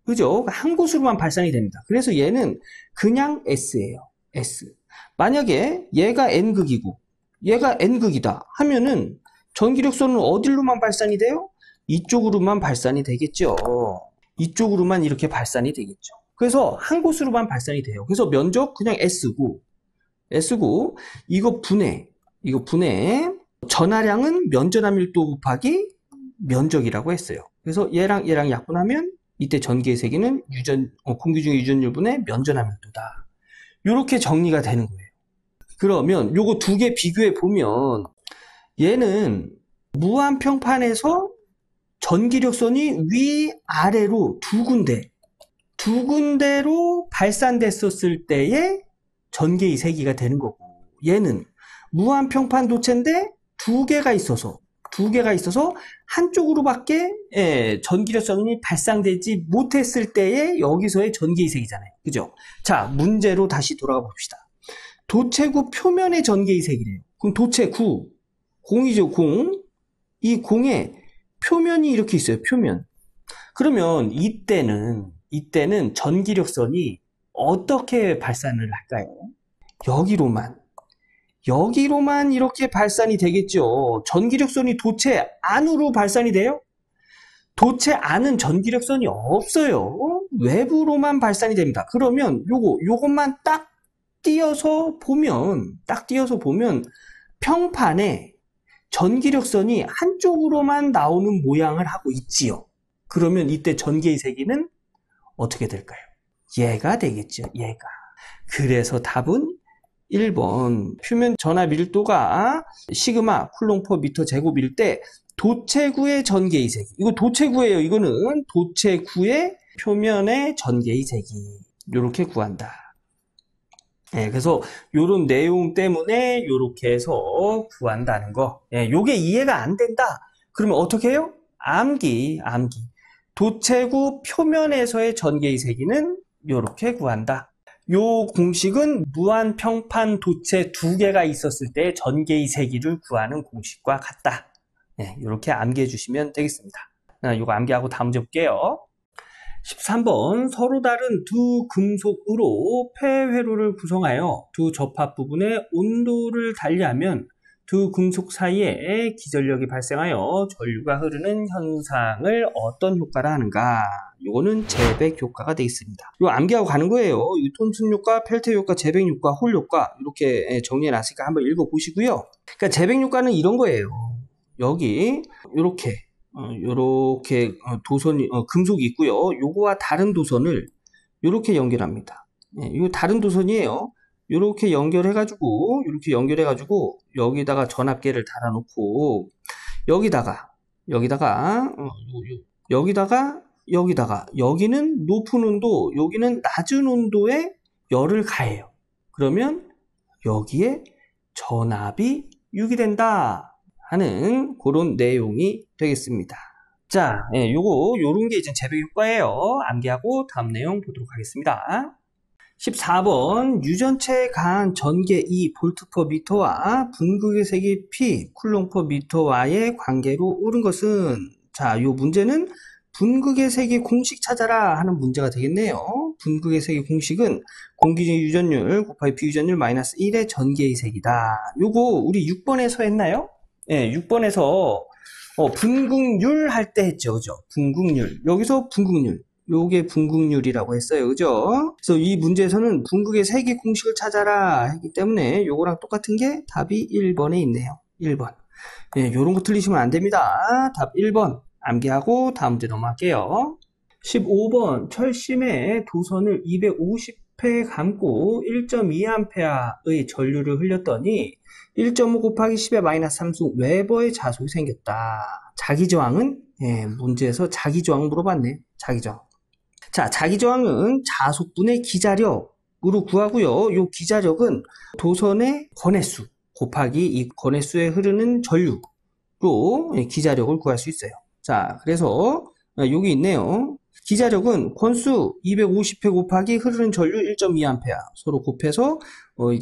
그죠? 한 곳으로만 발산이 됩니다. 그래서 얘는 그냥 S예요. S. 만약에 얘가 N극이고 얘가 N극이다 하면은 전기력선은 어디로만 발산이 돼요? 이쪽으로만 발산이 되겠죠. 이쪽으로만 이렇게 발산이 되겠죠. 그래서 한 곳으로만 발산이 돼요. 그래서 면적 그냥 S고 이거 분해 전하량은 면전화 밀도 곱하기 면적이라고 했어요. 그래서 얘랑 약분하면 이때 전기의 세기는 공기 중의 유전율분의 면전화 밀도다. 이렇게 정리가 되는 거예요. 그러면 요거 두 개 비교해 보면 얘는 무한평판에서 전기력선이 위아래로 두 군데로 발산됐었을 때의 전개의 세기가 되는 거고, 얘는 무한평판 도체인데 두 개가 있어서 한쪽으로밖에 전기력선이 발산되지 못했을 때의 여기서의 전개의 세기잖아요. 그죠? 자, 문제로 다시 돌아가 봅시다. 도체구 표면의 전개의 세기래요. 그럼 도체구, 공이죠, 공. 이 공에 표면이 이렇게 있어요, 표면. 그러면 이때는 전기력선이 어떻게 발산을 할까요? 여기로만 이렇게 발산이 되겠죠. 전기력선이 도체 안으로 발산이 돼요? 도체 안은 전기력선이 없어요. 외부로만 발산이 됩니다. 그러면 요것만 딱 띄어서 보면 평판에 전기력선이 한쪽으로만 나오는 모양을 하고 있지요. 그러면 이때 전기의 세기는 어떻게 될까요? 얘가 되겠죠, 얘가. 그래서 답은 1번. 표면 전하 밀도가 시그마 쿨롱/m 제곱일 때 도체구의 전개의 세기. 이거 도체구예요. 이거는 도체구의 표면의 전개의 세기. 이렇게 구한다. 예, 그래서 요런 내용 때문에 요렇게 해서 구한다는 거. 예, 요게 이해가 안 된다. 그러면 어떻게 해요? 암기. 도체구 표면에서의 전개의 세기는 요렇게 구한다. 요 공식은 무한평판 도체 두 개가 있었을 때 전개의 세기를 구하는 공식과 같다. 네, 이렇게 암기해 주시면 되겠습니다. 요거 암기하고 다음 문제 볼게요. 13번 서로 다른 두 금속으로 폐회로를 구성하여 두 접합 부분의 온도를 달리하면 두 금속 사이에 기전력이 발생하여 전류가 흐르는 현상을 어떤 효과라 하는가? 요거는 제백 효과가 되겠습니다. 요 암기하고 가는 거예요. 이 톰슨 효과, 펠트 효과, 제백 효과, 홀 효과 이렇게 정리해 놨으니까 한번 읽어 보시고요. 그러니까 제백 효과는 이런 거예요. 여기 요렇게 도선이 금속이 있고요. 요거와 다른 도선을 요렇게 연결합니다. 이거 다른 도선이에요. 이렇게 연결해가지고 여기다가 전압계를 달아놓고 여기다가 여기는 높은 온도, 여기는 낮은 온도에 열을 가해요. 그러면 여기에 전압이 유기된다 하는 그런 내용이 되겠습니다. 자, 요런 게 이제 제백 효과예요. 암기하고 다음 내용 보도록 하겠습니다. 14번 유전체에 가한 전개 2V/m와 분극의 세기 P 쿨롱/m와의 관계로 옳은 것은, 자, 요 문제는 분극의 세기 공식 찾아라 하는 문제가 되겠네요. 분극의 세기 공식은 공기 중의 유전율 곱하기 비유전율 마이너스 1의 전개의 세기다. 요거 우리 6번에서 했나요? 네, 6번에서 분극률 할 때 했죠. 그죠? 분극률. 여기서 분극률. 요게 분극률이라고 했어요. 그죠? 그래서 이 문제에서는 분극의 세기 공식을 찾아라 했기 때문에 요거랑 똑같은 게 답이 1번에 있네요. 1번. 예, 요런 거 틀리시면 안 됩니다. 답 1번. 암기하고 다음 문제 넘어갈게요. 15번 철심에 도선을 250회 감고 1.2A의 전류를 흘렸더니 1.5 곱하기 10의 마이너스 3수 웨버의 자속이 생겼다. 자기저항은? 예, 문제에서 자기저항 물어봤네. 자기저항. 자, 자기저항은 자속분의 기자력으로 구하고요. 요 기자력은 도선의 권해수 곱하기 이 권해수에 흐르는 전류로 기자력을 구할 수 있어요. 자, 그래서 여기 있네요. 기자력은 권수 250회 곱하기 흐르는 전류 1.2A 서로 곱해서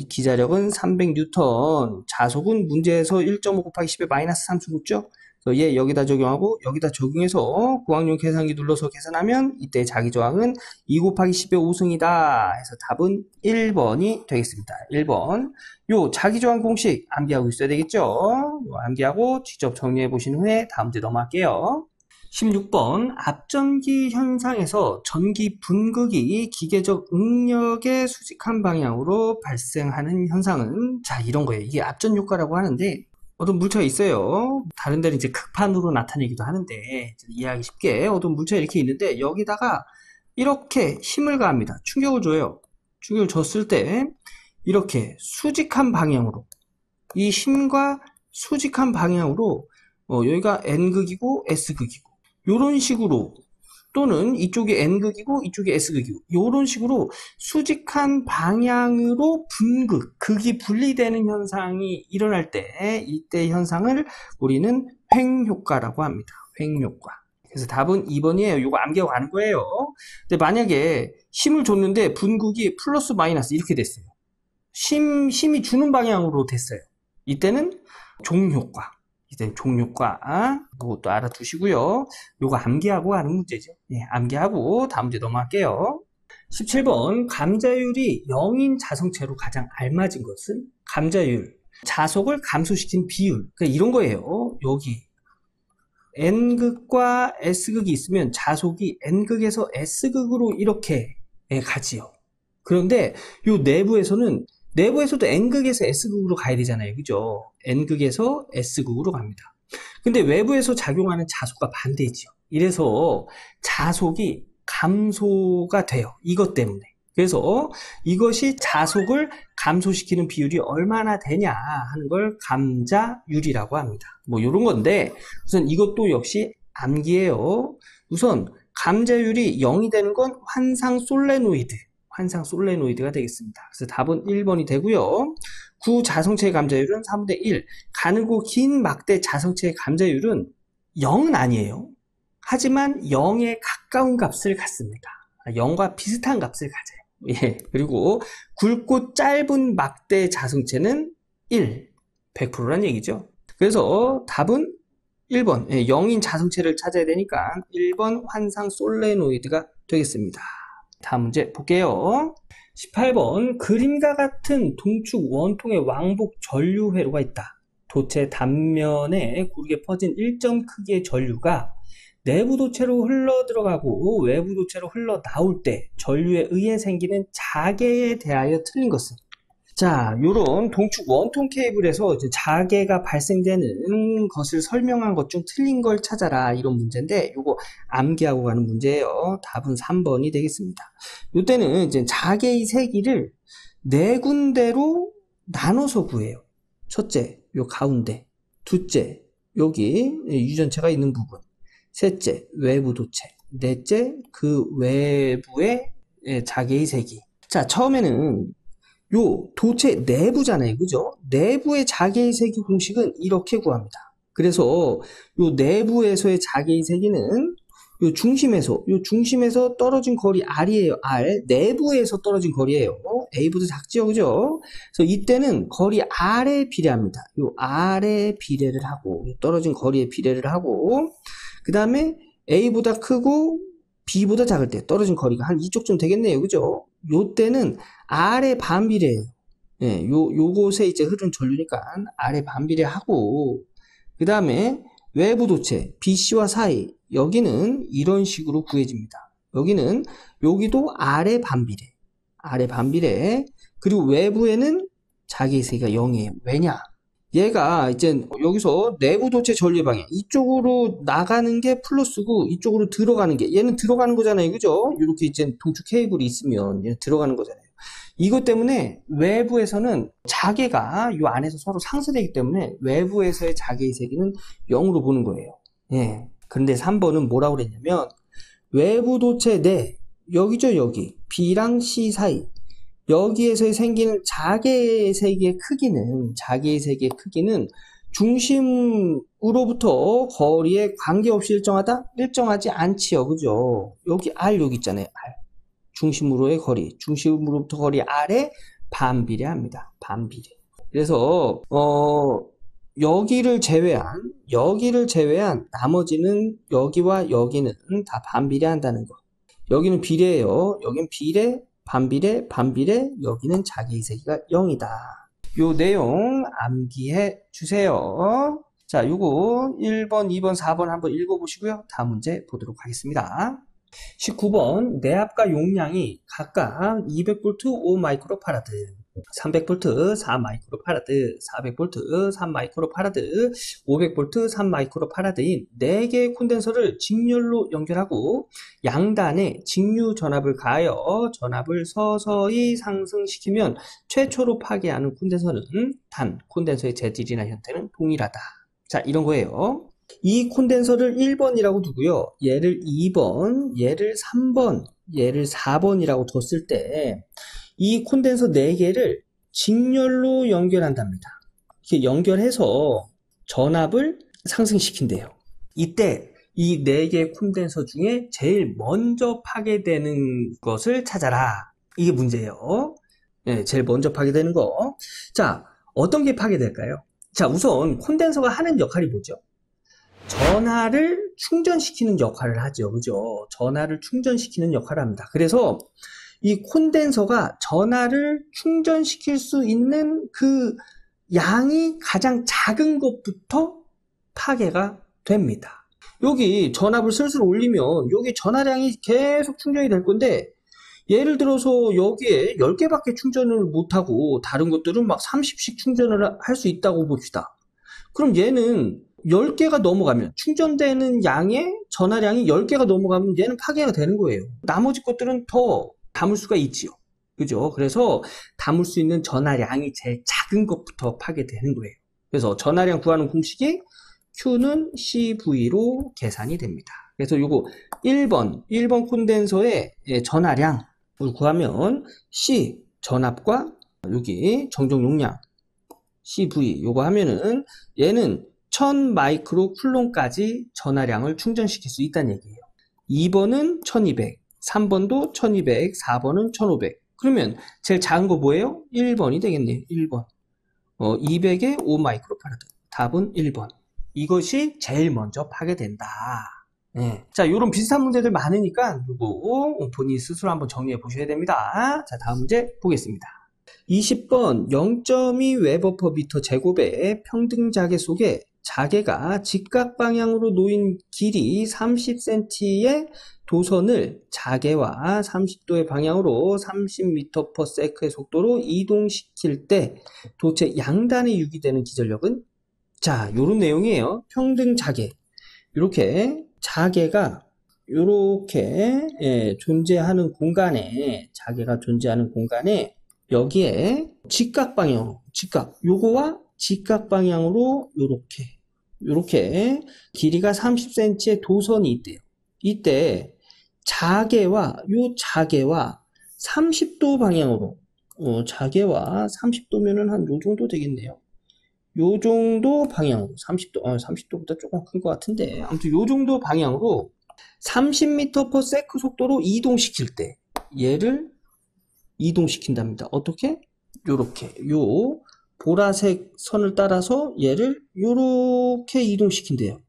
기자력은 300N, 자속은 문제에서 1.5 곱하기 10의 마이너스 3수 묻죠? 그래서 얘 여기다 적용하고 여기다 적용해서 고학용 계산기 눌러서 계산하면 이때 자기저항은 2 곱하기 10의 5승이다 해서 답은 1번이 되겠습니다. 1번. 요 자기저항 공식 암기하고 있어야 되겠죠. 요 암기하고 직접 정리해 보신 후에 다음 문제 넘어갈게요. 16번 앞전기 현상에서 전기 분극이 기계적 응력의 수직한 방향으로 발생하는 현상은 자 이런 거예요. 이게 앞전 효과라고 하는데 어떤 물체가 있어요. 다른 데는 이제 극판으로 나타내기도 하는데 이해하기 쉽게 어떤 물체가 이렇게 있는데 여기다가 이렇게 힘을 가합니다. 충격을 줘요. 충격을 줬을 때 이렇게 수직한 방향으로 이 힘과 수직한 방향으로 여기가 N극이고 S극이고 요런 식으로 또는 이쪽이 N극이고 이쪽이 S극이고 요런 식으로 수직한 방향으로 분극, 극이 분리되는 현상이 일어날 때 이때 현상을 우리는 횡효과라고 합니다. 횡효과. 그래서 답은 2번이에요. 요거 암기하고 가는 거예요. 근데 만약에 힘을 줬는데 분극이 플러스 마이너스 이렇게 됐어요. 힘이 주는 방향으로 됐어요. 이때는 종효과. 이제 종효과 그것도 알아두시고요. 요거 암기하고 하는 문제죠. 예, 암기하고 다음 문제 넘어갈게요. 17번 감자율이 0인 자성체로 가장 알맞은 것은 감자율, 자속을 감소시킨 비율. 그러니까 이런 거예요. 여기 N극과 S극이 있으면 자속이 N극에서 S극으로 이렇게 가지요. 그런데 요 내부에서도 N극에서 S극으로 가야 되잖아요. 그죠? N극에서 S극으로 갑니다. 근데 외부에서 작용하는 자속과 반대지요. 이래서 자속이 감소가 돼요. 이것 때문에. 그래서 이것이 자속을 감소시키는 비율이 얼마나 되냐 하는 걸 감자율이라고 합니다. 뭐 이런 건데 우선 이것도 역시 암기예요. 우선 감자율이 0이 되는 건 환상 솔레노이드가 되겠습니다. 그래서 답은 1번이 되고요. 구자성체의 감자율은 3분의 1. 가늘고 긴 막대 자성체의 감자율은 0은 아니에요. 하지만 0에 가까운 값을 갖습니다. 0과 비슷한 값을 가져요. 예. 그리고 굵고 짧은 막대 자성체는 100%란 얘기죠. 그래서 답은 1번 0인 자성체를 찾아야 되니까 1번 환상 솔레노이드가 되겠습니다. 다음 문제 볼게요. 18번 그림과 같은 동축 원통의 왕복 전류 회로가 있다. 도체 단면에 고르게 퍼진 일정 크기의 전류가 내부 도체로 흘러 들어가고 외부 도체로 흘러 나올 때 전류에 의해 생기는 자개에 대하여 틀린 것은 자, 요런 동축 원통 케이블에서 이제 자개가 발생되는 것을 설명한 것 중 틀린 걸 찾아라 이런 문제인데 요거 암기하고 가는 문제예요. 답은 3번이 되겠습니다. 요때는 이제 자개의 세기를 네 군데로 나눠서 구해요. 첫째, 요 가운데. 둘째, 여기 유전체가 있는 부분. 셋째, 외부 도체. 넷째, 그 외부의 자개의 세기. 자, 처음에는 요 도체 내부잖아요. 그죠? 내부의 자개의 세기 공식은 이렇게 구합니다. 그래서 요 내부에서의 자개의 세기는 요 중심에서 떨어진 거리 R이에요. R. 내부에서 떨어진 거리예요. A보다 작지요. 그죠? 그래서 이때는 거리 R에 비례합니다. 요 R에 비례를 하고 떨어진 거리에 비례를 하고 그 다음에 A보다 크고 B보다 작을 때 떨어진 거리가 한 이쪽쯤 되겠네요. 그죠? 요때는 R의 반비례예요. 예, 요곳에 이제 흐르는 전류니까 R의 반비례하고 그 다음에 외부 도체 BC와 사이 여기는 이런 식으로 구해집니다. 여기도 R의 반비례 그리고 외부에는 자기의 세기가 0이에요. 왜냐? 얘가 이제 여기서 내부 도체 전류 방향 이쪽으로 나가는 게 플러스고 이쪽으로 들어가는 게 얘는 들어가는 거잖아요. 그죠? 이렇게 이제 동축 케이블이 있으면 얘는 들어가는 거잖아요. 이것 때문에 외부에서는 자개가 이 안에서 서로 상쇄되기 때문에 외부에서의 자개의 세기는 0으로 보는 거예요. 예. 그런데 3번은 뭐라고 그랬냐면 외부 도체 내 여기죠. 여기 B랑 C 사이 여기에서 생기는 자개의 세기의 크기는 중심으로부터 거리에 관계없이 일정하다? 일정하지 않지요. 그죠? 여기 R 여기 있잖아요. R. 중심으로부터 거리 R에 반비례합니다. 반비례. 그래서 여기를 제외한 나머지는 여기와 여기는 다 반비례한다는 거. 여기는 비례예요. 여긴 비례, 반비례, 여기는 자기 세기가 0이다. 요 내용 암기해 주세요. 자, 요거 1번, 2번, 4번 한번 읽어보시고요. 다음 문제 보도록 하겠습니다. 19번 내압과 용량이 각각 200V 5마이크로파라드, 300V 4마이크로파라드, 400V 3마이크로파라드, 500V 3마이크로파라드인 4개의 콘덴서를 직렬로 연결하고 양단에 직류 전압을 가하여 전압을 서서히 상승시키면 최초로 파괴하는 콘덴서는 단 콘덴서의 재질이나 형태는 동일하다. 자, 이런 거예요. 이 콘덴서를 1번이라고 두고요. 얘를 2번, 얘를 3번, 얘를 4번이라고 뒀을 때 이 콘덴서 4개를 직렬로 연결한답니다. 이렇게 연결해서 전압을 상승시킨대요. 이때 이 4개의 콘덴서 중에 제일 먼저 파괴되는 것을 찾아라. 이게 문제예요. 네, 제일 먼저 파괴되는 거. 자, 어떤 게 파괴될까요? 자, 우선 콘덴서가 하는 역할이 뭐죠? 전하를 충전시키는 역할을 하죠. 그죠? 전하를 충전시키는 역할을 합니다. 그래서 이 콘덴서가 전하를 충전시킬 수 있는 그 양이 가장 작은 것부터 파괴가 됩니다. 여기 전압을 슬슬 올리면 여기 전하량이 계속 충전이 될 건데, 예를 들어서 여기에 10개밖에 충전을 못하고 다른 것들은 막 30씩 충전을 할 수 있다고 봅시다. 그럼 얘는 10개가 넘어가면, 충전되는 양의 전하량이 10개가 넘어가면 얘는 파괴가 되는 거예요. 나머지 것들은 더 담을 수가 있지요. 그죠? 그래서 담을 수 있는 전하량이 제일 작은 것부터 파괴되는 거예요. 그래서 전하량 구하는 공식이 Q는 CV로 계산이 됩니다. 그래서 요거 1번 콘덴서의 전하량을 구하면 C, 전압과 여기 정정 용량 CV 요거 하면은 얘는 1000 마이크로 쿨롱까지 전하량을 충전시킬 수 있다는 얘기예요. 2번은 1200, 3번도 1200, 4번은 1500. 그러면 제일 작은 거 뭐예요? 1번이 되겠네요. 1번. 200에 5 마이크로파라드. 답은 1번. 이것이 제일 먼저 파괴된다. 네. 자, 요런 비슷한 문제들 많으니까 요거 본인 스스로 한번 정리해 보셔야 됩니다. 자, 다음 문제 보겠습니다. 20번 0.2 웨버/미터 제곱의 평등 자개 속에 자개가 직각 방향으로 놓인 길이 30cm의 도선을 자개와 30도의 방향으로 30m/s의 속도로 이동시킬 때 도체 양단에 유기되는 기절력은? 자, 요런 내용이에요. 평등 자개. 이렇게 자개가 이렇게 존재하는 공간에, 자개가 존재하는 공간에 여기에 직각 방향으로, 요거와 직각 방향으로 요렇게 길이가 30cm의 도선이 있대요. 이때 자개와 30도 방향으로, 자개와 30도면은 한 요 정도 되겠네요. 요 정도 방향으로 30도, 30도보다 조금 큰 것 같은데, 아무튼 요 정도 방향으로 30m/s 속도로 이동시킬 때 얘를 이동시킨답니다. 어떻게? 요렇게, 요 보라색 선을 따라서 얘를 요렇게 이동시킨대요.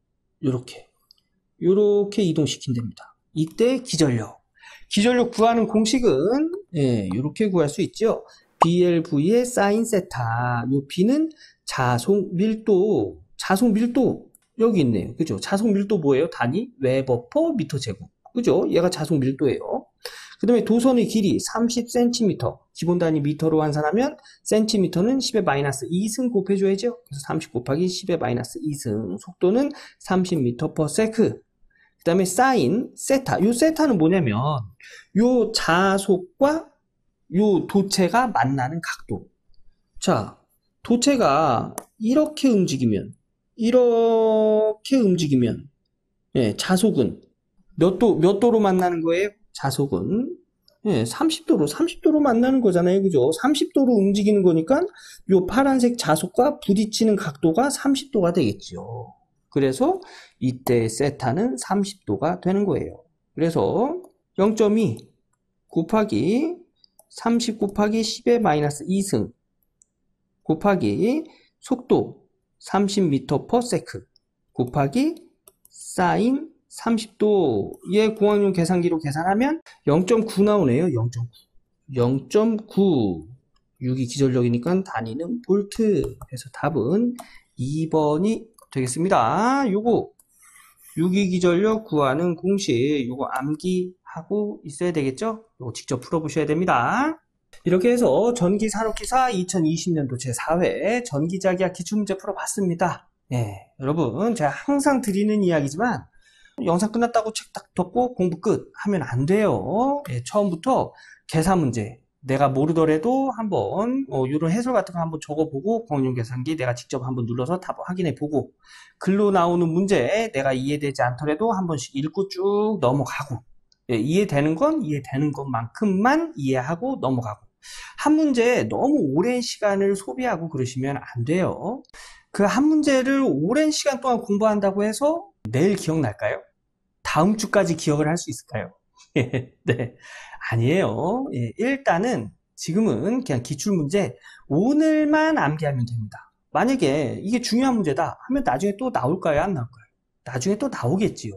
요렇게 이동시킨답니다. 이때 기전력 구하는 공식은 요렇게 구할 수 있죠. BLV의 사인 세타. 요 B는 자속 밀도 여기 있네요. 그죠? 자속 밀도 뭐예요? 단위 웨버/미터 제곱. 그죠? 얘가 자속 밀도예요. 그 다음에 도선의 길이 30cm, 기본 단위 미터로 환산하면 cm는 10의 마이너스 2승 곱해줘야죠. 그래서 30 곱하기 10의 마이너스 2승, 속도는 30m/s. 그 다음에 사인 세타. 요 세타는 뭐냐면 요 자속과 요 도체가 만나는 각도. 자, 도체가 이렇게 움직이면 자속은 몇 도로 만나는 거예요? 자속은 30도로 만나는 거잖아요. 그죠? 30도로 움직이는 거니까 요 파란색 자속과 부딪히는 각도가 30도가 되겠죠. 그래서 이때 세타는 30도가 되는 거예요. 그래서 0.2 곱하기 30 곱하기 10의 마이너스 2승 곱하기 속도 30m/s 곱하기 사인 30도의 공학용 계산기로 계산하면 0.9 나오네요. 0.9. 0.9. 6이 기전력이니까 단위는 볼트. 그래서 답은 2번이 되겠습니다. 요거 6이 기전력 구하는 공식 요거 암기하고 있어야 되겠죠? 요거 직접 풀어보셔야 됩니다. 이렇게 해서 전기산업기사 2020년도 제4회 전기자기학 기출문제 풀어봤습니다. 예, 여러분 제가 항상 드리는 이야기지만 영상 끝났다고 책 딱 덮고 공부 끝 하면 안 돼요. 예, 처음부터 계산 문제 내가 모르더라도 한번 이런 해설 같은 거 한번 적어보고 공용 계산기 내가 직접 한번 눌러서 답 확인해보고 글로 나오는 문제 내가 이해되지 않더라도 한 번씩 읽고 쭉 넘어가고 예, 이해되는 건 이해되는 것만큼만 이해하고 넘어가고 한 문제에 너무 오랜 시간을 소비하고 그러시면 안 돼요. 그 한 문제를 오랜 시간 동안 공부한다고 해서 내일 기억날까요? 다음 주까지 기억을 할 수 있을까요? 네, 아니에요. 예, 일단은 지금은 그냥 기출문제 오늘만 암기하면 됩니다. 만약에 이게 중요한 문제다 하면 나중에 또 나올까요? 안 나올까요? 나중에 또 나오겠지요.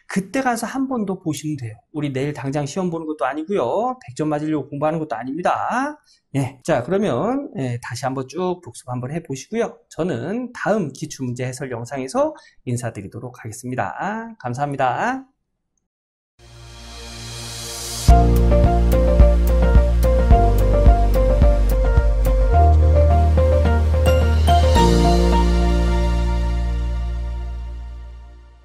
그때 가서 한 번 더 보시면 돼요. 우리 내일 당장 시험 보는 것도 아니고요. 100점 맞으려고 공부하는 것도 아닙니다. 예, 자 그러면 다시 한번 쭉 복습 한번 해보시고요. 저는 다음 기출문제 해설 영상에서 인사드리도록 하겠습니다. 감사합니다.